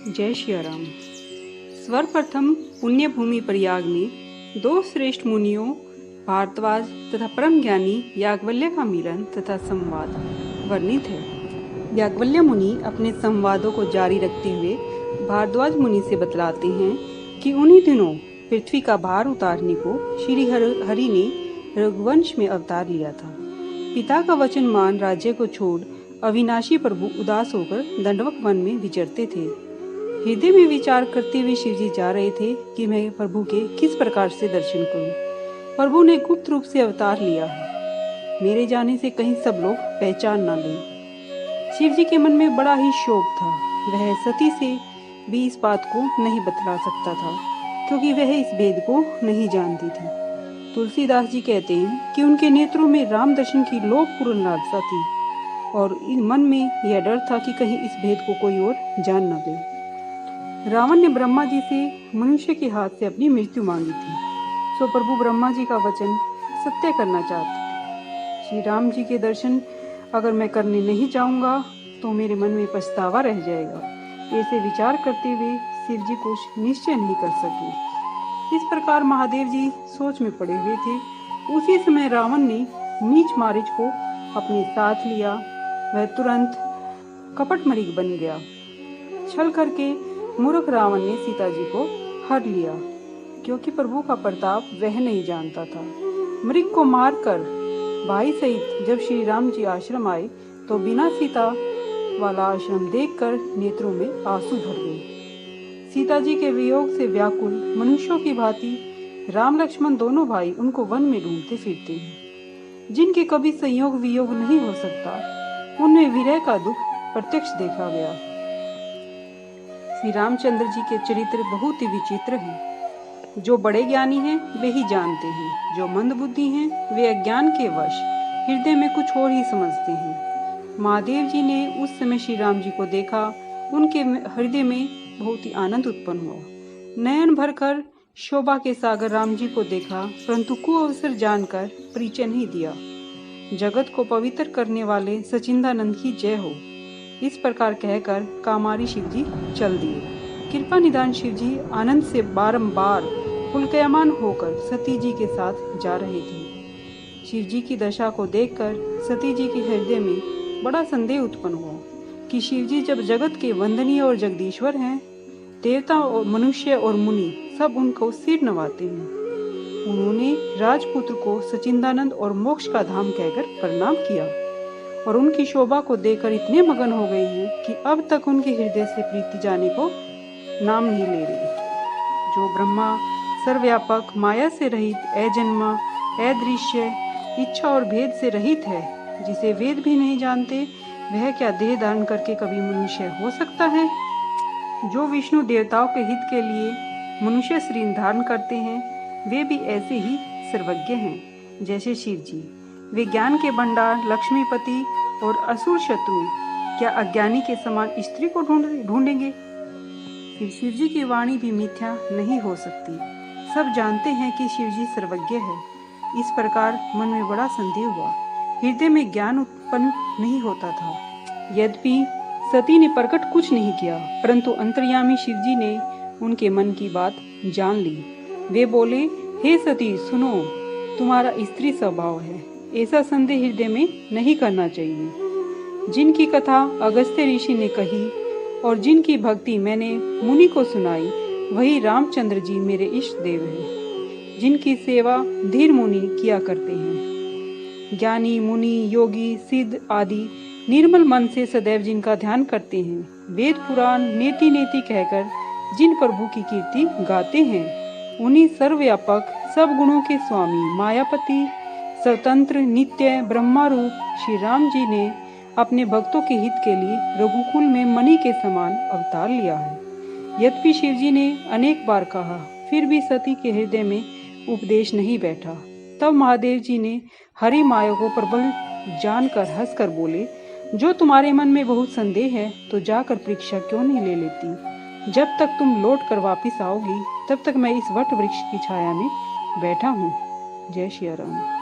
जय श्री राम। सर्वप्रथम पुण्य भूमि प्रयाग में दो श्रेष्ठ मुनियों भारद्वाज तथा परम ज्ञानी याज्ञवल्क्य का मिलन तथा संवाद वर्णित है। याज्ञवल्क्य मुनि अपने संवादों को जारी रखते हुए भारद्वाज मुनि से बतलाते हैं कि उन्हीं दिनों पृथ्वी का भार उतारने को श्री हरि ने रघुवंश में अवतार लिया था। पिता का वचन मान राज्य को छोड़ अविनाशी प्रभु उदास होकर दंडवत वन में विचरते थे। हृदय में विचार करते हुए शिवजी जा रहे थे कि मैं प्रभु के किस प्रकार से दर्शन करूं। प्रभु ने गुप्त रूप से अवतार लिया है, मेरे जाने से कहीं सब लोग पहचान न लें। शिवजी के मन में बड़ा ही शोक था। वह सती से भी इस बात को नहीं बतला सकता था क्योंकि वह इस भेद को नहीं जानती थी। तुलसीदास जी कहते हैं कि उनके नेत्रों में राम दर्शन की लोभपूर्ण लालसा थी और मन में यह डर था कि कहीं इस भेद को कोई और जान न ले। रावण ने ब्रह्मा जी से मनुष्य के हाथ से अपनी मृत्यु मांगी थी, सो प्रभु ब्रह्मा जी का वचन सत्य करना चाहते थे। श्री राम जी के दर्शन अगर मैं करने नहीं जाऊंगा तो मेरे मन में पछतावा रह जाएगा। ऐसे विचार करते हुए शिव जी कुछ निश्चय नहीं कर सके। इस प्रकार महादेव जी सोच में पड़े हुए थे। उसी समय रावण ने नीच मारीच को अपने साथ लिया। वह तुरंत कपटमरीक बन गया। छल करके मूर्ख रावण ने सीता जी को हर लिया क्योंकि प्रभु का प्रताप वह नहीं जानता था। मृग को मारकर भाई सहित जब श्री राम जी आश्रम आए तो बिना सीता वाला आश्रम देखकर नेत्रों में आंसू भर गए। सीता जी के वियोग से व्याकुल मनुष्यों की भांति राम लक्ष्मण दोनों भाई उनको वन में ढूंढते फिरते हैं। जिनके कभी संयोग वियोग नहीं हो सकता उनमें विरह का दुख प्रत्यक्ष देखा गया। श्री रामचंद्र जी के चरित्र बहुत ही विचित्र हैं। जो बड़े ज्ञानी हैं वे ही जानते हैं, जो मंद बुद्धि हैं वे अज्ञान के वश हृदय में कुछ और ही समझते हैं। महादेव जी ने उस समय श्री राम जी को देखा। उनके हृदय में बहुत ही आनंद उत्पन्न हुआ। नयन भरकर शोभा के सागर राम जी को देखा, परंतु कुअवसर जानकर परिचय नहीं दिया। जगत को पवित्र करने वाले सचिंदानंद की जय हो, इस प्रकार कहकर कामारी शिवजी चल दिए। कृपा निदान शिवजी आनंद से बारंबार पुलकयमान होकर सती जी के साथ जा रहे थे। शिवजी की दशा को देखकर सती जी के हृदय में बड़ा संदेह उत्पन्न हुआ कि शिवजी जब जगत के वंदनीय और जगदीश्वर हैं, देवता और मनुष्य और मुनि सब उनको सिर नवाते हैं। उन्होंने राजपुत्र को सचिंदानंद और मोक्ष का धाम कहकर प्रणाम किया और उनकी शोभा को देखकर इतने मगन हो गए हैं कि अब तक उनके हृदय से प्रीति जाने को नाम नहीं ले रही। जो ब्रह्मा सर्वव्यापक माया से रहित अजन्मा अदृश्य इच्छा और भेद से रहित है, जिसे वेद भी नहीं जानते, वह क्या देह धारण करके कभी मनुष्य हो सकता है। जो विष्णु देवताओं के हित के लिए मनुष्य शरीर धारण करते हैं वे भी ऐसे ही सर्वज्ञ हैं जैसे शिव जी। वे ज्ञान के भंडार लक्ष्मीपति और असुर शत्रु क्या अज्ञानी के समान स्त्री को ढूंढेंगे। फिर शिवजी की वाणी भी मिथ्या नहीं हो सकती। सब जानते हैं कि शिवजी सर्वज्ञ है। इस प्रकार मन में बड़ा संदेह हुआ। हृदय में ज्ञान उत्पन्न नहीं होता था। यद्यपि सती ने प्रकट कुछ नहीं किया, परंतु अंतर्यामी शिवजी ने उनके मन की बात जान ली। वे बोले, हे सती सुनो, तुम्हारा स्त्री स्वभाव है, ऐसा संदेह हृदय में नहीं करना चाहिए। जिनकी कथा अगस्त्य ऋषि ने कही और जिनकी भक्ति मैंने मुनि को सुनाई, वही रामचंद्र जी मेरे इष्ट देव हैं, जिनकी सेवा धीर मुनि किया करते हैं। ज्ञानी मुनि योगी सिद्ध आदि निर्मल मन से सदैव जिनका ध्यान करते हैं, वेद पुराण नेति नेति कहकर जिन प्रभु की कीर्ति गाते हैं, उन्हीं सर्वव्यापक सब गुणों के स्वामी मायापति स्वतंत्र नित्य ब्रह्मा रूप श्री राम जी ने अपने भक्तों के हित के लिए रघुकुल में मणि के समान अवतार लिया है। यद्यपि शिव जी ने अनेक बार कहा, फिर भी सती के हृदय में उपदेश नहीं बैठा। तब महादेव जी ने हरि माया को प्रबल जानकर हंसकर बोले, जो तुम्हारे मन में बहुत संदेह है तो जाकर परीक्षा क्यों नहीं ले लेती। जब तक तुम लौट कर वापिस आओगी तब तक मैं इस वट वृक्ष की छाया में बैठा हूँ। जय श्री राम।